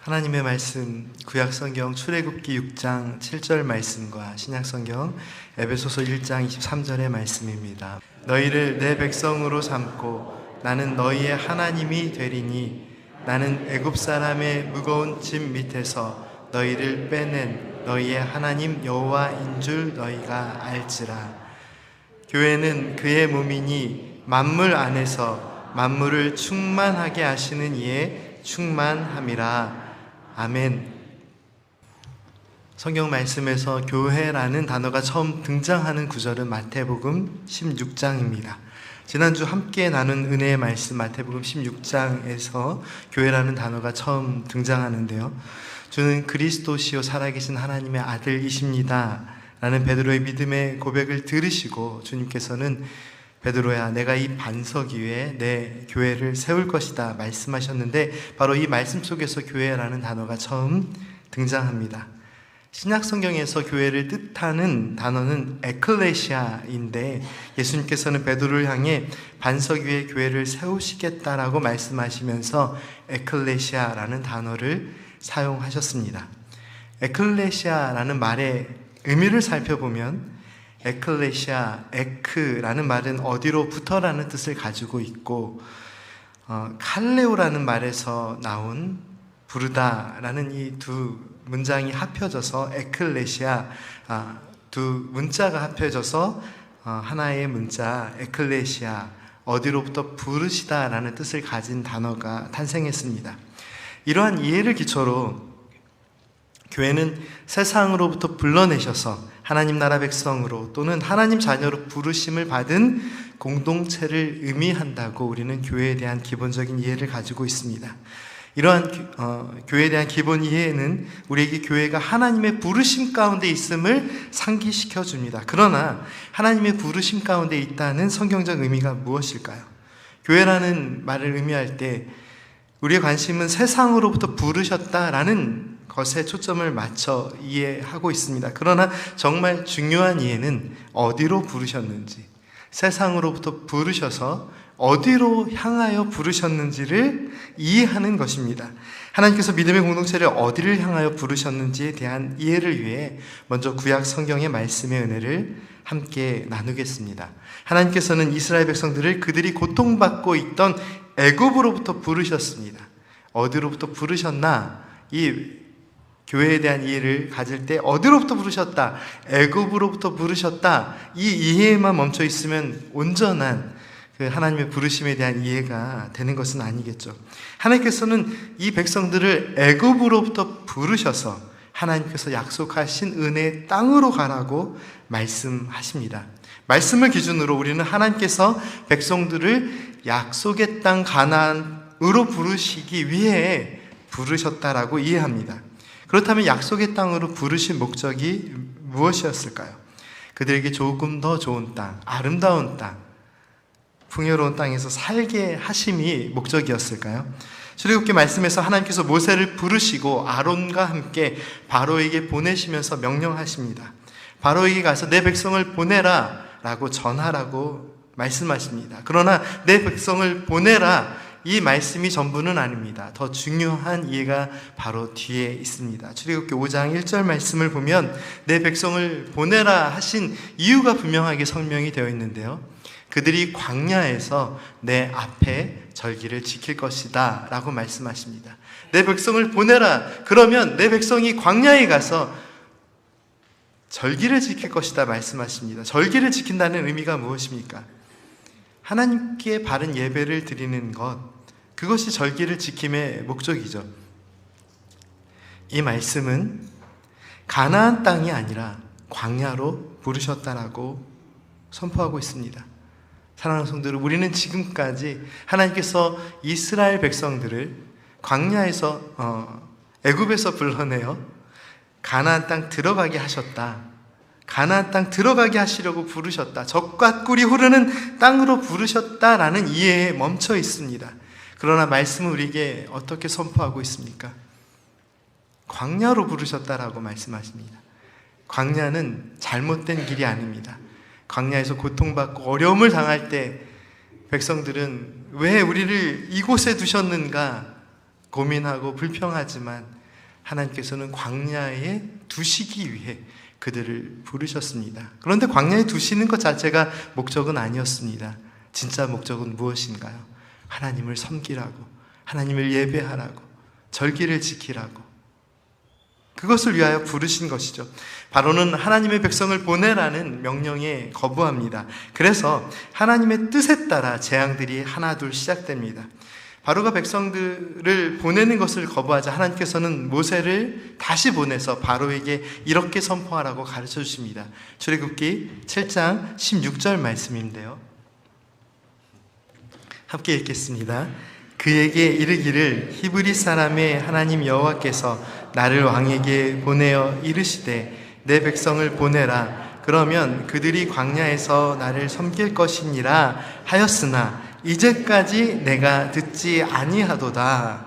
하나님의 말씀, 구약성경 출애굽기 6장 7절 말씀과 신약성경 에베소서 1장 23절의 말씀입니다. 너희를 내 백성으로 삼고 나는 너희의 하나님이 되리니 나는 애굽 사람의 무거운 짐 밑에서 너희를 빼낸 너희의 하나님 여호와인 줄 너희가 알지라. 교회는 그의 몸이니 만물 안에서 만물을 충만하게 하시는 이의 충만함이라. 아멘. 성경 말씀에서 교회라는 단어가 처음 등장하는 구절은 마태복음 16장입니다. 지난주 함께 나눈 은혜의 말씀 마태복음 16장에서 교회라는 단어가 처음 등장하는데요. 주는 그리스도시요 살아계신 하나님의 아들이십니다 라는 베드로의 믿음의 고백을 들으시고 주님께서는 베드로야, 내가 이 반석 위에 내 교회를 세울 것이다 말씀하셨는데 바로 이 말씀 속에서 교회라는 단어가 처음 등장합니다. 신약 성경에서 교회를 뜻하는 단어는 에클레시아인데 예수님께서는 베드로를 향해 반석 위에 교회를 세우시겠다라고 말씀하시면서 에클레시아라는 단어를 사용하셨습니다. 에클레시아라는 말의 의미를 살펴보면 에클레시아, 에크라는 말은 어디로부터라는 뜻을 가지고 있고 칼레오라는 말에서 나온 부르다라는 이 두 문장이 합혀져서 에클레시아, 두 문자가 합혀져서 하나의 문자 에클레시아, 어디로부터 부르시다라는 뜻을 가진 단어가 탄생했습니다. 이러한 이해를 기초로 교회는 세상으로부터 불러내셔서 하나님 나라 백성으로 또는 하나님 자녀로 부르심을 받은 공동체를 의미한다고 우리는 교회에 대한 기본적인 이해를 가지고 있습니다. 이러한 교회에 대한 기본 이해는 우리에게 교회가 하나님의 부르심 가운데 있음을 상기시켜 줍니다. 그러나 하나님의 부르심 가운데 있다는 성경적 의미가 무엇일까요? 교회라는 말을 의미할 때 우리의 관심은 세상으로부터 부르셨다라는 것에 초점을 맞춰 이해하고 있습니다. 그러나 정말 중요한 이해는 어디로 부르셨는지, 세상으로부터 부르셔서 어디로 향하여 부르셨는지를 이해하는 것입니다. 하나님께서 믿음의 공동체를 어디를 향하여 부르셨는지에 대한 이해를 위해 먼저 구약 성경의 말씀의 은혜를 함께 나누겠습니다. 하나님께서는 이스라엘 백성들을 그들이 고통받고 있던 애굽으로부터 부르셨습니다. 어디로부터 부르셨나? 이 교회에 대한 이해를 가질 때 어디로부터 부르셨다, 애굽으로부터 부르셨다, 이 이해에만 멈춰 있으면 온전한 그 하나님의 부르심에 대한 이해가 되는 것은 아니겠죠. 하나님께서는 이 백성들을 애굽으로부터 부르셔서 하나님께서 약속하신 은혜의 땅으로 가라고 말씀하십니다. 말씀을 기준으로 우리는 하나님께서 백성들을 약속의 땅 가나안으로 부르시기 위해 부르셨다라고 이해합니다. 그렇다면 약속의 땅으로 부르신 목적이 무엇이었을까요? 그들에게 조금 더 좋은 땅, 아름다운 땅, 풍요로운 땅에서 살게 하심이 목적이었을까요? 출애굽기 말씀에서 하나님께서 모세를 부르시고 아론과 함께 바로에게 보내시면서 명령하십니다. 바로에게 가서 내 백성을 보내라 라고 전하라고 말씀하십니다. 그러나 내 백성을 보내라, 이 말씀이 전부는 아닙니다. 더 중요한 이해가 바로 뒤에 있습니다. 출애굽기 5장 1절 말씀을 보면 내 백성을 보내라 하신 이유가 분명하게 설명이 되어 있는데요. 그들이 광야에서 내 앞에 절기를 지킬 것이다 라고 말씀하십니다. 내 백성을 보내라, 그러면 내 백성이 광야에 가서 절기를 지킬 것이다 말씀하십니다. 절기를 지킨다는 의미가 무엇입니까? 하나님께 바른 예배를 드리는 것, 그것이 절기를 지킴의 목적이죠. 이 말씀은 가나안 땅이 아니라 광야로 부르셨다라고 선포하고 있습니다. 사랑하는 성도들, 우리는 지금까지 하나님께서 이스라엘 백성들을 광야에서 애굽에서 불러내어 가나안 땅 들어가게 하셨다, 가나안 땅 들어가게 하시려고 부르셨다, 젖과 꿀이 흐르는 땅으로 부르셨다라는 이해에 멈춰 있습니다. 그러나 말씀은 우리에게 어떻게 선포하고 있습니까? 광야로 부르셨다라고 말씀하십니다. 광야는 잘못된 길이 아닙니다. 광야에서 고통받고 어려움을 당할 때 백성들은 왜 우리를 이곳에 두셨는가 고민하고 불평하지만 하나님께서는 광야에 두시기 위해 그들을 부르셨습니다. 그런데 광야에 두시는 것 자체가 목적은 아니었습니다. 진짜 목적은 무엇인가요? 하나님을 섬기라고, 하나님을 예배하라고, 절기를 지키라고, 그것을 위하여 부르신 것이죠. 바로는 하나님의 백성을 보내라는 명령에 거부합니다. 그래서 하나님의 뜻에 따라 재앙들이 하나둘 시작됩니다. 바로가 백성들을 보내는 것을 거부하자 하나님께서는 모세를 다시 보내서 바로에게 이렇게 선포하라고 가르쳐 주십니다. 출애굽기 7장 16절 말씀인데요, 함께 읽겠습니다. 그에게 이르기를 히브리 사람의 하나님 여호와께서 나를 왕에게 보내어 이르시되 내 백성을 보내라. 그러면 그들이 광야에서 나를 섬길 것이니라 하였으나 이제까지 내가 듣지 아니하도다.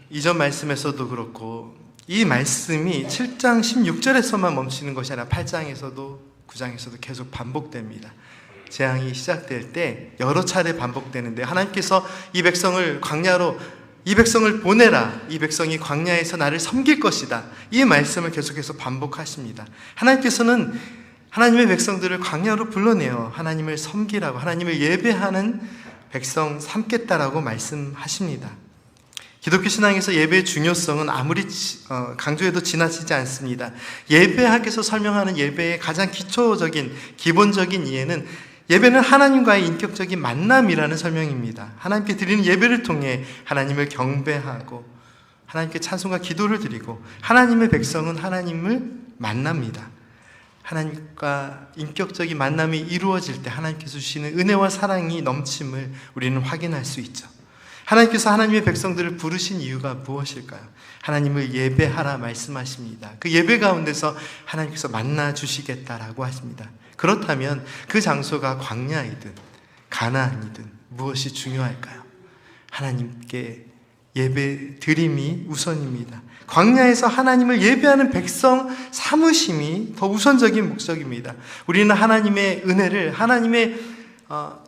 이전 말씀에서도 그렇고 이 말씀이 7장 16절에서만 멈추는 것이 아니라 8장에서도 9장에서도 계속 반복됩니다. 재앙이 시작될 때 여러 차례 반복되는데 하나님께서 이 백성을 광야로, 이 백성을 보내라, 이 백성이 광야에서 나를 섬길 것이다, 이 말씀을 계속해서 반복하십니다. 하나님께서는 하나님의 백성들을 광야로 불러내어 하나님을 섬기라고, 하나님을 예배하는 백성 삼겠다라고 말씀하십니다. 기독교 신앙에서 예배의 중요성은 아무리 강조해도 지나치지 않습니다. 예배학에서 설명하는 예배의 가장 기초적인, 기본적인 이해는 예배는 하나님과의 인격적인 만남이라는 설명입니다. 하나님께 드리는 예배를 통해 하나님을 경배하고 하나님께 찬송과 기도를 드리고 하나님의 백성은 하나님을 만납니다. 하나님과 인격적인 만남이 이루어질 때 하나님께서 주시는 은혜와 사랑이 넘침을 우리는 확인할 수 있죠. 하나님께서 하나님의 백성들을 부르신 이유가 무엇일까요? 하나님을 예배하라 말씀하십니다. 그 예배 가운데서 하나님께서 만나 주시겠다라고 하십니다. 그렇다면 그 장소가 광야이든 가나안이든 무엇이 중요할까요? 하나님께 예배 드림이 우선입니다. 광야에서 하나님을 예배하는 백성 삼으심이 더 우선적인 목적입니다. 우리는 하나님의 은혜를, 하나님의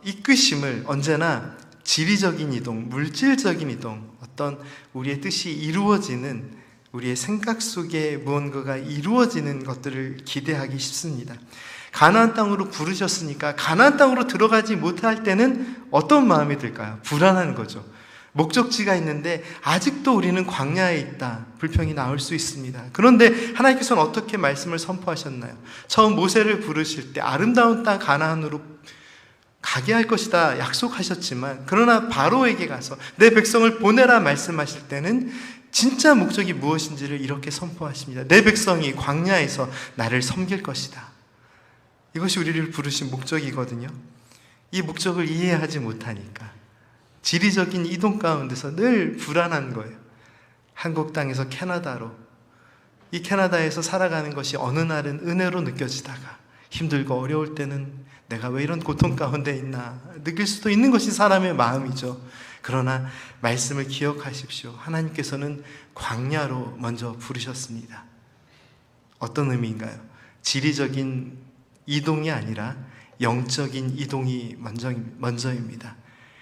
이끄심을 언제나 지리적인 이동, 물질적인 이동, 어떤 우리의 뜻이 이루어지는, 우리의 생각 속에 무언가가 이루어지는 것들을 기대하기 쉽습니다. 가나안 땅으로 부르셨으니까 가나안 땅으로 들어가지 못할 때는 어떤 마음이 들까요? 불안한 거죠. 목적지가 있는데 아직도 우리는 광야에 있다, 불평이 나올 수 있습니다. 그런데 하나님께서는 어떻게 말씀을 선포하셨나요? 처음 모세를 부르실 때 아름다운 땅 가나안으로 가게 할 것이다 약속하셨지만, 그러나 바로에게 가서 내 백성을 보내라 말씀하실 때는 진짜 목적이 무엇인지를 이렇게 선포하십니다. 내 백성이 광야에서 나를 섬길 것이다. 이것이 우리를 부르신 목적이거든요. 이 목적을 이해하지 못하니까 지리적인 이동 가운데서 늘 불안한 거예요. 한국 땅에서 캐나다로, 이 캐나다에서 살아가는 것이 어느 날은 은혜로 느껴지다가 힘들고 어려울 때는 내가 왜 이런 고통 가운데 있나 느낄 수도 있는 것이 사람의 마음이죠. 그러나 말씀을 기억하십시오. 하나님께서는 광야로 먼저 부르셨습니다. 어떤 의미인가요? 지리적인 이동이 아니라 영적인 이동이 먼저입니다.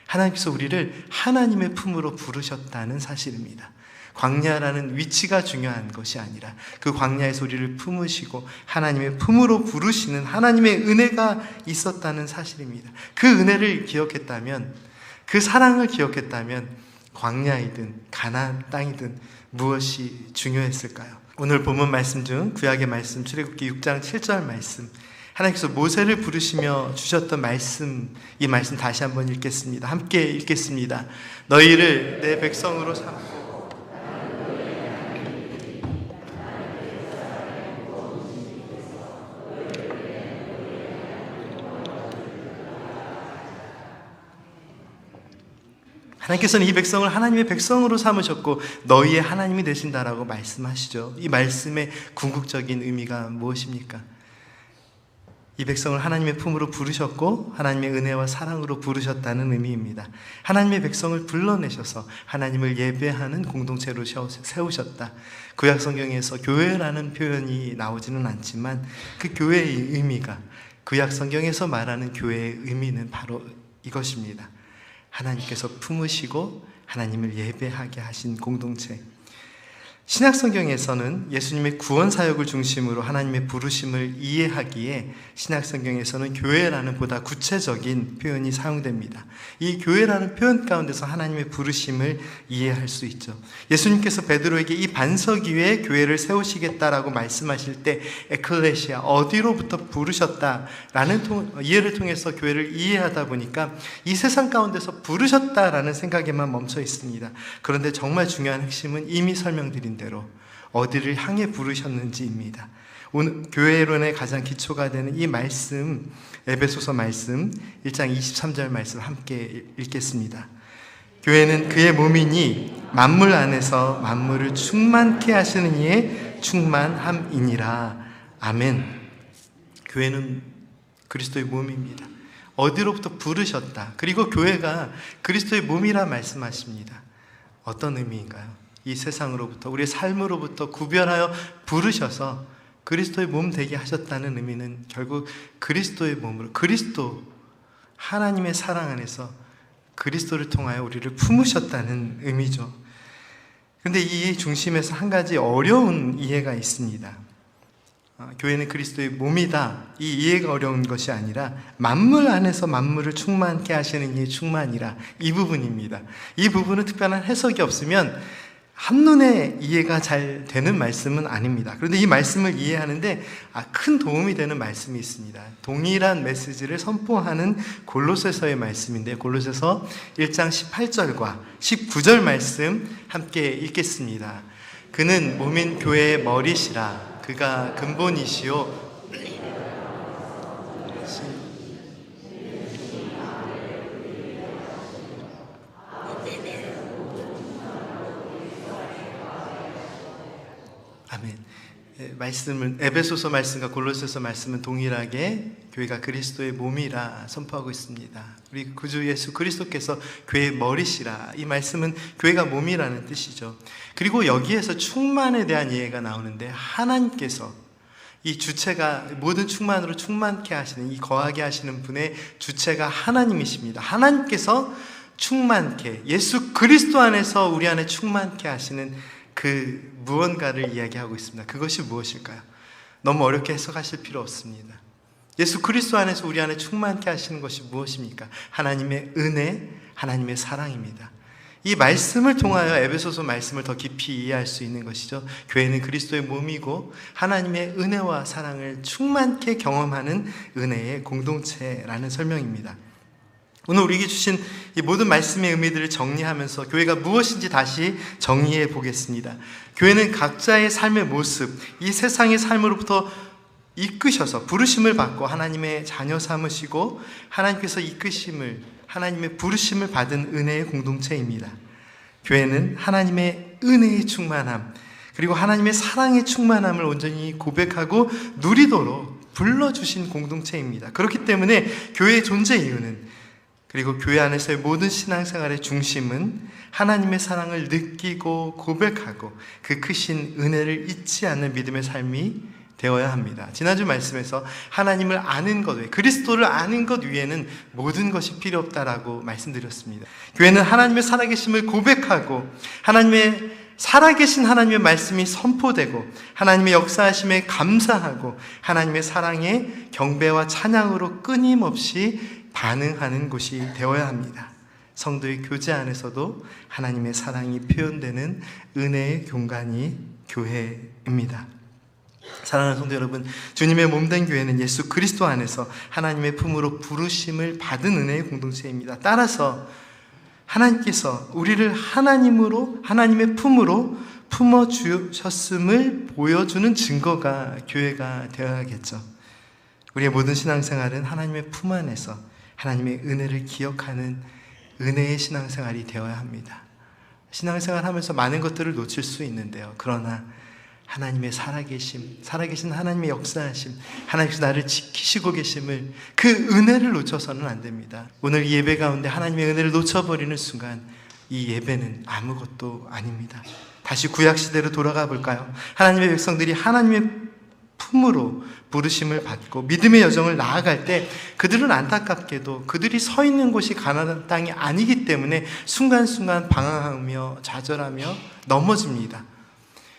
하나님께서 우리를 하나님의 품으로 부르셨다는 사실입니다. 광야라는 위치가 중요한 것이 아니라 그 광야에서 우리를 품으시고 하나님의 품으로 부르시는 하나님의 은혜가 있었다는 사실입니다. 그 은혜를 기억했다면, 그 사랑을 기억했다면 광야이든 가나안 땅이든 무엇이 중요했을까요? 오늘 본문 말씀 중 구약의 말씀, 출애굽기 6장 7절 말씀, 하나님께서 모세를 부르시며 주셨던 말씀, 이 말씀 다시 한번 읽겠습니다. 함께 읽겠습니다. 너희를 내 백성으로 삼고 하나님께서는 이 백성을 하나님의 백성으로 삼으셨고 너희의 하나님이 되신다라고 말씀하시죠. 이 말씀의 궁극적인 의미가 무엇입니까? 이 백성을 하나님의 품으로 부르셨고 하나님의 은혜와 사랑으로 부르셨다는 의미입니다. 하나님의 백성을 불러내셔서 하나님을 예배하는 공동체로 세우셨다. 구약 성경에서 교회라는 표현이 나오지는 않지만 그 교회의 의미가, 구약 성경에서 말하는 교회의 의미는 바로 이것입니다. 하나님께서 품으시고 하나님을 예배하게 하신 공동체. 신약성경에서는 예수님의 구원 사역을 중심으로 하나님의 부르심을 이해하기에 신약성경에서는 교회라는 보다 구체적인 표현이 사용됩니다. 이 교회라는 표현 가운데서 하나님의 부르심을 이해할 수 있죠. 예수님께서 베드로에게 이 반석 위에 교회를 세우시겠다라고 말씀하실 때 에클레시아, 어디로부터 부르셨다라는 이해를 통해서 교회를 이해하다 보니까 이 세상 가운데서 부르셨다라는 생각에만 멈춰 있습니다. 그런데 정말 중요한 핵심은 이미 설명드린 대로 어디를 향해 부르셨는지입니다. 오늘 교회론의 가장 기초가 되는 이 말씀, 에베소서 말씀 1장 23절 말씀 함께 읽겠습니다. 교회는 그의 몸이니 만물 안에서 만물을 충만케 하시는 이의 충만함이니라. 아멘. 교회는 그리스도의 몸입니다. 어디로부터 부르셨다. 그리고 교회가 그리스도의 몸이라 말씀하십니다. 어떤 의미인가요? 이 세상으로부터, 우리의 삶으로부터 구별하여 부르셔서 그리스도의 몸 되게 하셨다는 의미는 결국 그리스도의 몸으로, 그리스도, 하나님의 사랑 안에서 그리스도를 통하여 우리를 품으셨다는 의미죠. 그런데 이 중심에서 한 가지 어려운 이해가 있습니다. 교회는 그리스도의 몸이다. 이 이해가 어려운 것이 아니라 만물 안에서 만물을 충만케 하시는 이의 충만이라, 이 부분입니다. 이 부분은 특별한 해석이 없으면 한눈에 이해가 잘 되는 말씀은 아닙니다. 그런데 이 말씀을 이해하는데 큰 도움이 되는 말씀이 있습니다. 동일한 메시지를 선포하는 골로새서의 말씀인데, 골로새서 1장 18절과 19절 말씀 함께 읽겠습니다. 그는 몸인 교회의 머리시라. 그가 근본이시요 아멘. 말씀은 에베소서 말씀과 골로새서 말씀은 동일하게 교회가 그리스도의 몸이라 선포하고 있습니다. 우리 구주 예수 그리스도께서 교회의 머리시라. 이 말씀은 교회가 몸이라는 뜻이죠. 그리고 여기에서 충만에 대한 이해가 나오는데, 하나님께서 이 주체가 모든 충만으로 충만케 하시는, 이 거하게 하시는 분의 주체가 하나님이십니다. 하나님께서 충만케, 예수 그리스도 안에서 우리 안에 충만케 하시는 그 무언가를 이야기하고 있습니다. 그것이 무엇일까요? 너무 어렵게 해석하실 필요 없습니다. 예수 그리스도 안에서 우리 안에 충만케 하시는 것이 무엇입니까? 하나님의 은혜, 하나님의 사랑입니다. 이 말씀을 통하여 에베소서 말씀을 더 깊이 이해할 수 있는 것이죠. 교회는 그리스도의 몸이고 하나님의 은혜와 사랑을 충만케 경험하는 은혜의 공동체라는 설명입니다. 오늘 우리에게 주신 이 모든 말씀의 의미들을 정리하면서 교회가 무엇인지 다시 정리해 보겠습니다. 교회는 각자의 삶의 모습, 이 세상의 삶으로부터 이끄셔서 부르심을 받고 하나님의 자녀 삼으시고 하나님께서 이끄심을, 하나님의 부르심을 받은 은혜의 공동체입니다. 교회는 하나님의 은혜의 충만함, 그리고 하나님의 사랑의 충만함을 온전히 고백하고 누리도록 불러주신 공동체입니다. 그렇기 때문에 교회의 존재 이유는, 그리고 교회 안에서의 모든 신앙생활의 중심은 하나님의 사랑을 느끼고 고백하고 그 크신 은혜를 잊지 않는 믿음의 삶이 되어야 합니다. 지난주 말씀에서 하나님을 아는 것 외에, 그리스도를 아는 것 위에는 모든 것이 필요 없다라고 말씀드렸습니다. 교회는 하나님의 살아계심을 고백하고 하나님의 살아계신 하나님의 말씀이 선포되고 하나님의 역사하심에 감사하고 하나님의 사랑에 경배와 찬양으로 끊임없이 반응하는 곳이 되어야 합니다. 성도의 교제 안에서도 하나님의 사랑이 표현되는 은혜의 공간이 교회입니다. 사랑하는 성도 여러분, 주님의 몸된 교회는 예수 그리스도 안에서 하나님의 품으로 부르심을 받은 은혜의 공동체입니다. 따라서 하나님께서 우리를 하나님으로, 하나님의 품으로 품어주셨음을 보여주는 증거가 교회가 되어야겠죠. 우리의 모든 신앙생활은 하나님의 품 안에서 하나님의 은혜를 기억하는 은혜의 신앙생활이 되어야 합니다. 신앙생활 하면서 많은 것들을 놓칠 수 있는데요. 그러나 하나님의 살아계신 하나님의 역사하심, 하나님께서 나를 지키시고 계심을, 그 은혜를 놓쳐서는 안 됩니다. 오늘 이 예배 가운데 하나님의 은혜를 놓쳐버리는 순간 이 예배는 아무것도 아닙니다. 다시 구약시대로 돌아가 볼까요? 하나님의 백성들이 하나님의 품으로 부르심을 받고 믿음의 여정을 나아갈 때 그들은 안타깝게도 그들이 서 있는 곳이 가나안 땅이 아니기 때문에 순간순간 방황하며 좌절하며 넘어집니다.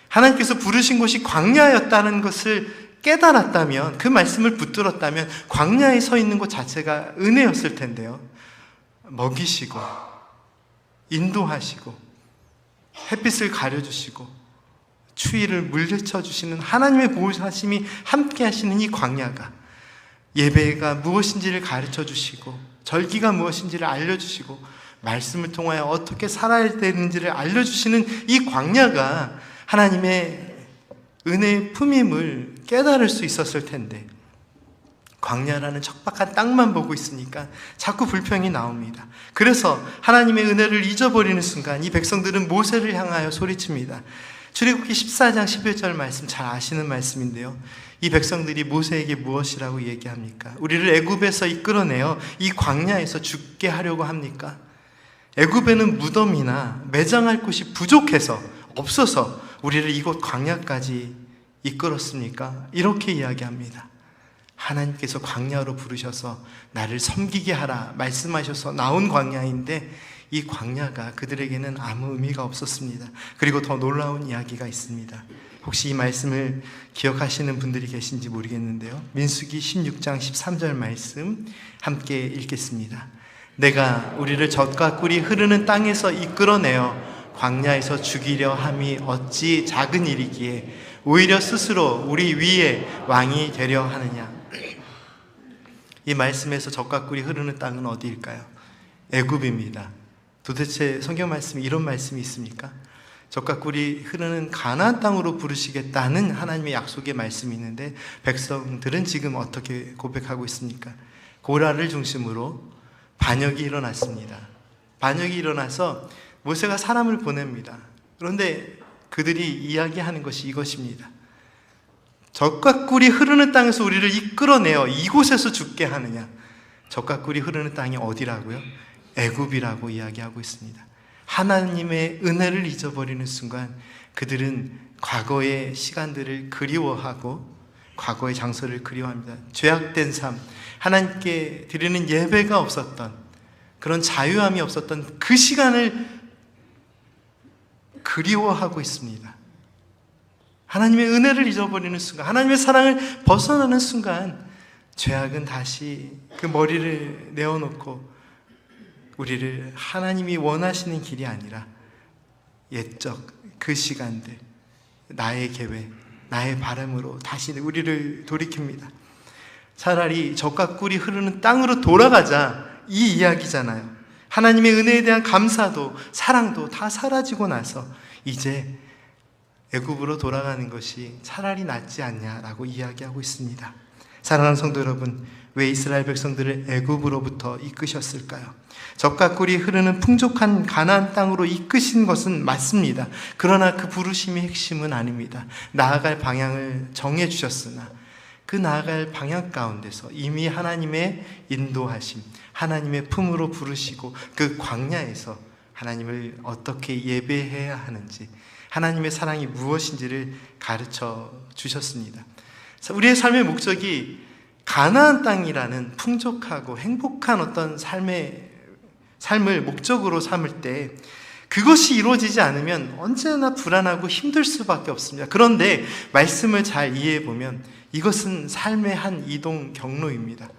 하나님께서 부르신 곳이 광야였다는 것을 깨달았다면, 그 말씀을 붙들었다면 광야에 서 있는 것 자체가 은혜였을 텐데요. 먹이시고 인도하시고 햇빛을 가려주시고 추위를 물리쳐 주시는 하나님의 보호하심이 함께 하시는 이 광야가, 예배가 무엇인지를 가르쳐 주시고 절기가 무엇인지를 알려주시고 말씀을 통하여 어떻게 살아야 되는지를 알려주시는 이 광야가 하나님의 은혜의 품임을 깨달을 수 있었을 텐데, 광야라는 척박한 땅만 보고 있으니까 자꾸 불평이 나옵니다. 그래서 하나님의 은혜를 잊어버리는 순간 이 백성들은 모세를 향하여 소리칩니다. 출애굽기 14장 11절 말씀 잘 아시는 말씀인데요, 이 백성들이 모세에게 무엇이라고 얘기합니까? 우리를 애굽에서 이끌어내어 이 광야에서 죽게 하려고 합니까? 애굽에는 무덤이나 매장할 곳이 부족해서 없어서 우리를 이곳 광야까지 이끌었습니까? 이렇게 이야기합니다. 하나님께서 광야로 부르셔서 나를 섬기게 하라 말씀하셔서 나온 광야인데 이 광야가 그들에게는 아무 의미가 없었습니다. 그리고 더 놀라운 이야기가 있습니다. 혹시 이 말씀을 기억하시는 분들이 계신지 모르겠는데요, 민수기 16장 13절 말씀 함께 읽겠습니다. 내가 우리를 젖과 꿀이 흐르는 땅에서 이끌어내어 광야에서 죽이려 함이 어찌 작은 일이기에 오히려 스스로 우리 위에 왕이 되려 하느냐. 이 말씀에서 젖과 꿀이 흐르는 땅은 어디일까요? 애굽입니다. 도대체 성경 말씀에 이런 말씀이 있습니까? 젖과 꿀이 흐르는 가나안 땅으로 부르시겠다는 하나님의 약속의 말씀이 있는데, 백성들은 지금 어떻게 고백하고 있습니까? 고라를 중심으로 반역이 일어났습니다. 반역이 일어나서 모세가 사람을 보냅니다. 그런데 그들이 이야기하는 것이 이것입니다. 젖과 꿀이 흐르는 땅에서 우리를 이끌어내어 이곳에서 죽게 하느냐. 젖과 꿀이 흐르는 땅이 어디라고요? 애굽이라고 이야기하고 있습니다. 하나님의 은혜를 잊어버리는 순간 그들은 과거의 시간들을 그리워하고 과거의 장소를 그리워합니다. 죄악된 삶, 하나님께 드리는 예배가 없었던, 그런 자유함이 없었던 그 시간을 그리워하고 있습니다. 하나님의 은혜를 잊어버리는 순간, 하나님의 사랑을 벗어나는 순간 죄악은 다시 그 머리를 내어놓고 우리를 하나님이 원하시는 길이 아니라 옛적 그 시간들, 나의 계획, 나의 바람으로 다시 우리를 돌이킵니다. 차라리 젖과 꿀이 흐르는 땅으로 돌아가자, 이 이야기잖아요. 하나님의 은혜에 대한 감사도 사랑도 다 사라지고 나서 이제 애굽으로 돌아가는 것이 차라리 낫지 않냐라고 이야기하고 있습니다. 사랑하는 성도 여러분, 왜 이스라엘 백성들을 애굽으로부터 이끄셨을까요? 젖과 꿀이 흐르는 풍족한 가나안 땅으로 이끄신 것은 맞습니다. 그러나 그 부르심의 핵심은 아닙니다. 나아갈 방향을 정해 주셨으나 그 나아갈 방향 가운데서 이미 하나님의 인도하심, 하나님의 품으로 부르시고 그 광야에서 하나님을 어떻게 예배해야 하는지, 하나님의 사랑이 무엇인지를 가르쳐 주셨습니다. 우리의 삶의 목적이 가나안 땅이라는 풍족하고 행복한 어떤 삶을 목적으로 삼을 때 그것이 이루어지지 않으면 언제나 불안하고 힘들 수밖에 없습니다. 그런데 말씀을 잘 이해해 보면 이것은 삶의 한 이동 경로입니다.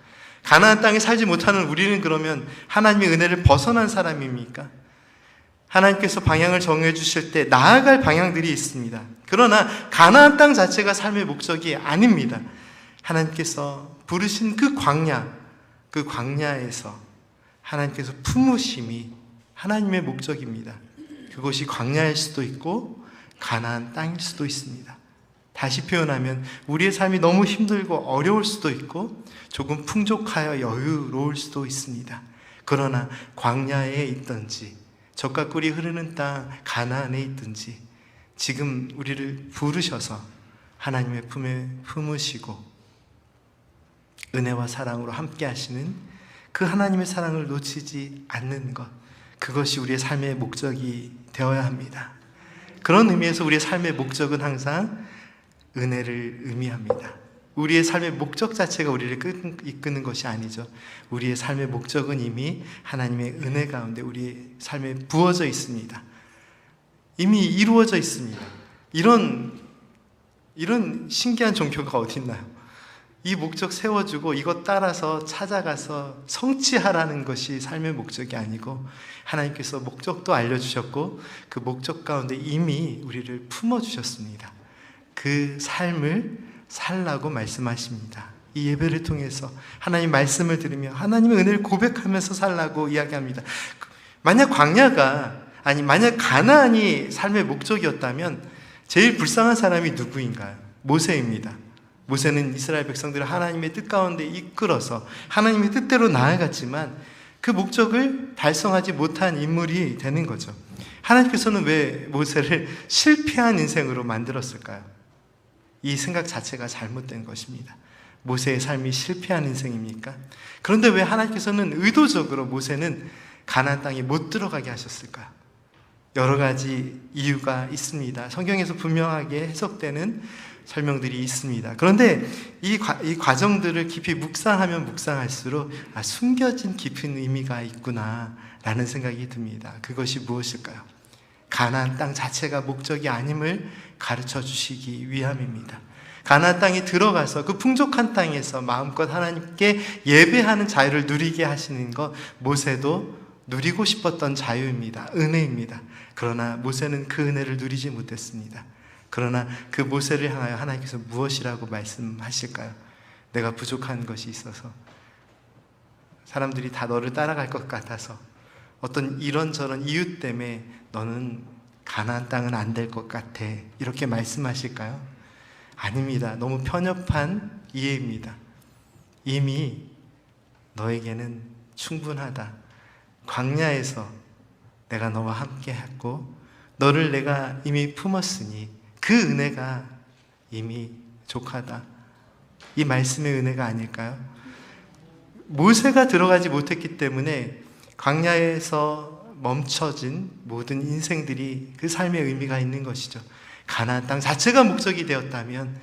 가나안 땅에 살지 못하는 우리는 그러면 하나님의 은혜를 벗어난 사람입니까? 하나님께서 방향을 정해 주실 때 나아갈 방향들이 있습니다. 그러나 가나안 땅 자체가 삶의 목적이 아닙니다. 하나님께서 부르신 그 광야에서 하나님께서 품으심이 하나님의 목적입니다. 그것이 광야일 수도 있고 가나안 땅일 수도 있습니다. 다시 표현하면 우리의 삶이 너무 힘들고 어려울 수도 있고 조금 풍족하여 여유로울 수도 있습니다. 그러나 광야에 있든지 젖과 꿀이 흐르는 땅 가나안에 있든지 지금 우리를 부르셔서 하나님의 품에 품으시고 은혜와 사랑으로 함께 하시는 그 하나님의 사랑을 놓치지 않는 것, 그것이 우리의 삶의 목적이 되어야 합니다. 그런 의미에서 우리의 삶의 목적은 항상 은혜를 의미합니다. 우리의 삶의 목적 자체가 우리를 이끄는 것이 아니죠. 우리의 삶의 목적은 이미 하나님의 은혜 가운데 우리의 삶에 부어져 있습니다. 이미 이루어져 있습니다. 이런 신기한 종교가 어디 있나요? 이 목적 세워주고 이것 따라서 찾아가서 성취하라는 것이 삶의 목적이 아니고, 하나님께서 목적도 알려주셨고 그 목적 가운데 이미 우리를 품어주셨습니다. 그 삶을 살라고 말씀하십니다. 이 예배를 통해서 하나님 말씀을 들으며 하나님의 은혜를 고백하면서 살라고 이야기합니다. 만약 가나안이 삶의 목적이었다면 제일 불쌍한 사람이 누구인가요? 모세입니다. 모세는 이스라엘 백성들을 하나님의 뜻 가운데 이끌어서 하나님의 뜻대로 나아갔지만 그 목적을 달성하지 못한 인물이 되는 거죠. 하나님께서는 왜 모세를 실패한 인생으로 만들었을까요? 이 생각 자체가 잘못된 것입니다. 모세의 삶이 실패한 인생입니까? 그런데 왜 하나님께서는 의도적으로 모세는 가나안 땅에 못 들어가게 하셨을까요? 여러 가지 이유가 있습니다. 성경에서 분명하게 해석되는 설명들이 있습니다. 그런데 이 과정들을 깊이 묵상하면 묵상할수록 숨겨진 깊은 의미가 있구나 라는 생각이 듭니다. 그것이 무엇일까요? 가나안 땅 자체가 목적이 아님을 가르쳐 주시기 위함입니다. 가나안 땅에 들어가서 그 풍족한 땅에서 마음껏 하나님께 예배하는 자유를 누리게 하시는 것, 모세도 누리고 싶었던 자유입니다. 은혜입니다. 그러나 모세는 그 은혜를 누리지 못했습니다. 그러나 그 모세를 향하여 하나님께서 무엇이라고 말씀하실까요? 내가 부족한 것이 있어서, 사람들이 다 너를 따라갈 것 같아서, 어떤 이런저런 이유 때문에 너는 가나안 땅은 안 될 것 같아, 이렇게 말씀하실까요? 아닙니다. 너무 편협한 이해입니다. 이미 너에게는 충분하다. 광야에서 내가 너와 함께 했고 너를 내가 이미 품었으니 그 은혜가 이미 족하다. 이 말씀의 은혜가 아닐까요? 모세가 들어가지 못했기 때문에 광야에서 멈춰진 모든 인생들이 그 삶의 의미가 있는 것이죠. 가나안 땅 자체가 목적이 되었다면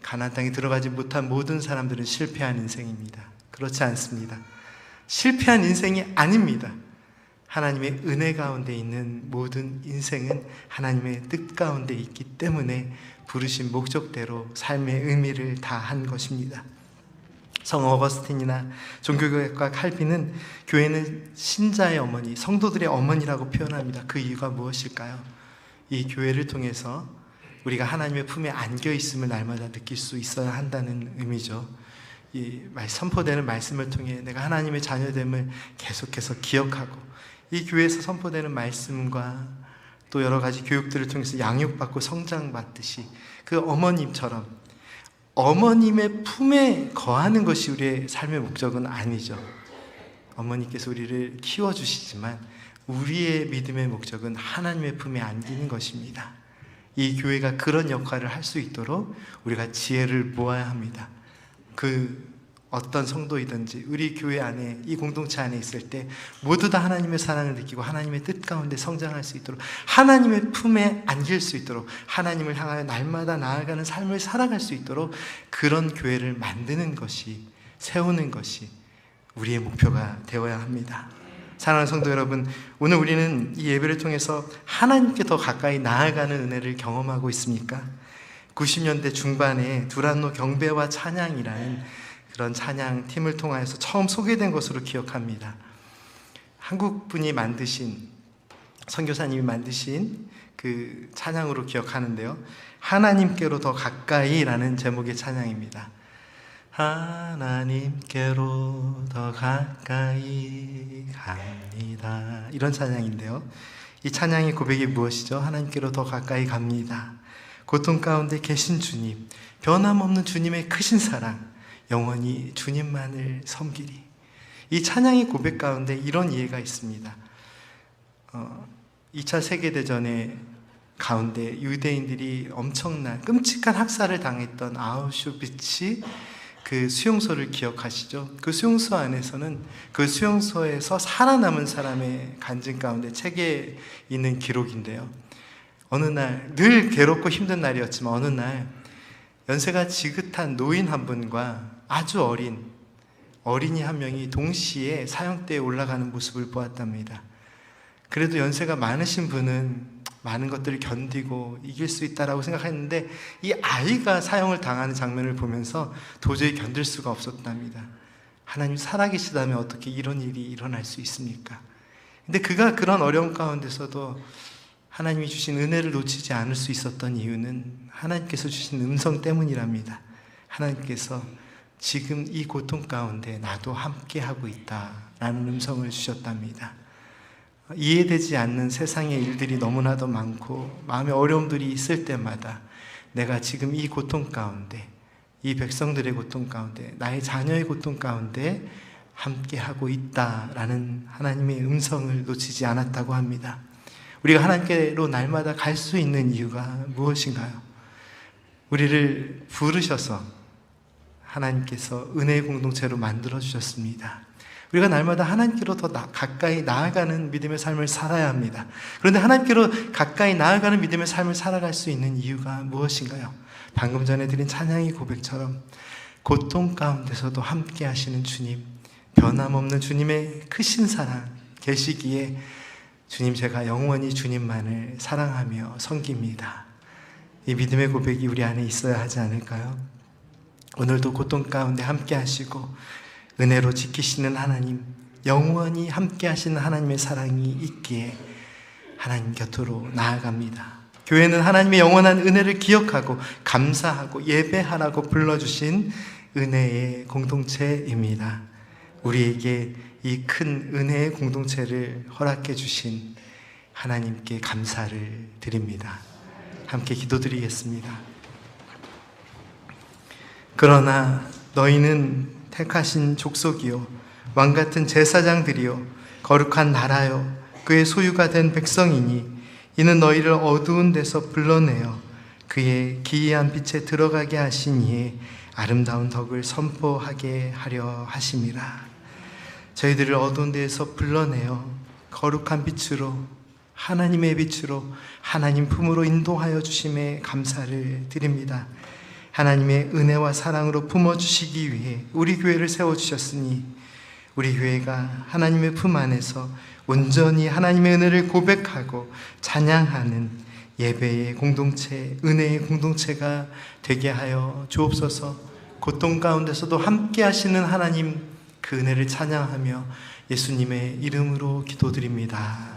가나안 땅에 들어가지 못한 모든 사람들은 실패한 인생입니다. 그렇지 않습니다. 실패한 인생이 아닙니다. 하나님의 은혜 가운데 있는 모든 인생은 하나님의 뜻 가운데 있기 때문에 부르신 목적대로 삶의 의미를 다한 것입니다. 성 어거스틴이나 종교개혁가 칼빈은 교회는 신자의 어머니, 성도들의 어머니라고 표현합니다. 그 이유가 무엇일까요? 이 교회를 통해서 우리가 하나님의 품에 안겨 있음을 날마다 느낄 수 있어야 한다는 의미죠. 이 선포되는 말씀을 통해 내가 하나님의 자녀됨을 계속해서 기억하고, 이 교회에서 선포되는 말씀과 또 여러 가지 교육들을 통해서 양육받고 성장받듯이 그 어머님처럼 어머님의 품에 거하는 것이 우리의 삶의 목적은 아니죠. 어머니께서 우리를 키워주시지만 우리의 믿음의 목적은 하나님의 품에 안기는 것입니다. 이 교회가 그런 역할을 할 수 있도록 우리가 지혜를 모아야 합니다. 그 어떤 성도이든지 우리 교회 안에, 이 공동체 안에 있을 때 모두 다 하나님의 사랑을 느끼고 하나님의 뜻 가운데 성장할 수 있도록, 하나님의 품에 안길 수 있도록, 하나님을 향하여 날마다 나아가는 삶을 살아갈 수 있도록 그런 교회를 만드는 것이, 세우는 것이 우리의 목표가 되어야 합니다. 사랑하는 성도 여러분, 오늘 우리는 이 예배를 통해서 하나님께 더 가까이 나아가는 은혜를 경험하고 있습니까? 90년대 중반에 두란노 경배와 찬양이라는 그런 찬양 팀을 통하여서 처음 소개된 것으로 기억합니다. 한국 분이 만드신, 선교사님이 만드신 그 찬양으로 기억하는데요. 하나님께로 더 가까이라는 제목의 찬양입니다. 하나님께로 더 가까이 갑니다. 이런 찬양인데요. 이 찬양의 고백이 무엇이죠? 하나님께로 더 가까이 갑니다. 고통 가운데 계신 주님, 변함없는 주님의 크신 사랑, 영원히 주님만을 섬기리. 이 찬양의 고백 가운데 이런 이해가 있습니다. 2차 세계대전의 가운데 유대인들이 엄청난 끔찍한 학살을 당했던 아우슈비츠 그 수용소를 기억하시죠? 그 수용소 안에서는 그 수용소에서 살아남은 사람의 간증 가운데 책에 있는 기록인데요. 어느 날, 늘 괴롭고 힘든 날이었지만 어느 날 연세가 지긋한 노인 한 분과 아주 어린이 한 명이 동시에 사형대에 올라가는 모습을 보았답니다. 그래도 연세가 많으신 분은 많은 것들을 견디고 이길 수 있다라고 생각했는데 이 아이가 사형을 당하는 장면을 보면서 도저히 견딜 수가 없었답니다. 하나님 살아계시다면 어떻게 이런 일이 일어날 수 있습니까? 근데 그가 그런 어려움 가운데서도 하나님이 주신 은혜를 놓치지 않을 수 있었던 이유는 하나님께서 주신 음성 때문이랍니다. 하나님께서 지금 이 고통 가운데 나도 함께하고 있다라는 음성을 주셨답니다. 이해되지 않는 세상의 일들이 너무나도 많고 마음의 어려움들이 있을 때마다 내가 지금 이 고통 가운데, 이 백성들의 고통 가운데, 나의 자녀의 고통 가운데 함께하고 있다라는 하나님의 음성을 놓치지 않았다고 합니다. 우리가 하나님께로 날마다 갈 수 있는 이유가 무엇인가요? 우리를 부르셔서 하나님께서 은혜의 공동체로 만들어주셨습니다. 우리가 날마다 하나님께로 더 가까이 나아가는 믿음의 삶을 살아야 합니다. 그런데 하나님께로 가까이 나아가는 믿음의 삶을 살아갈 수 있는 이유가 무엇인가요? 방금 전에 드린 찬양의 고백처럼 고통 가운데서도 함께 하시는 주님, 변함없는 주님의 크신 사랑 계시기에 주님, 제가 영원히 주님만을 사랑하며 섬깁니다. 이 믿음의 고백이 우리 안에 있어야 하지 않을까요? 오늘도 고통 가운데 함께 하시고 은혜로 지키시는 하나님, 영원히 함께 하시는 하나님의 사랑이 있기에 하나님 곁으로 나아갑니다. 교회는 하나님의 영원한 은혜를 기억하고 감사하고 예배하라고 불러주신 은혜의 공동체입니다. 우리에게 이 큰 은혜의 공동체를 허락해 주신 하나님께 감사를 드립니다. 함께 기도드리겠습니다. 그러나 너희는 택하신 족속이요 왕같은 제사장들이요 거룩한 나라요 그의 소유가 된 백성이니 이는 너희를 어두운 데서 불러내어 그의 기이한 빛에 들어가게 하신 이의 아름다운 덕을 선포하게 하려 하심이라. 저희들을 어두운 데에서 불러내어 거룩한 빛으로, 하나님의 빛으로, 하나님 품으로 인도하여 주심에 감사를 드립니다. 하나님의 은혜와 사랑으로 품어주시기 위해 우리 교회를 세워주셨으니 우리 교회가 하나님의 품 안에서 온전히 하나님의 은혜를 고백하고 찬양하는 예배의 공동체, 은혜의 공동체가 되게 하여 주옵소서. 고통 가운데서도 함께 하시는 하나님, 그 은혜를 찬양하며 예수님의 이름으로 기도드립니다.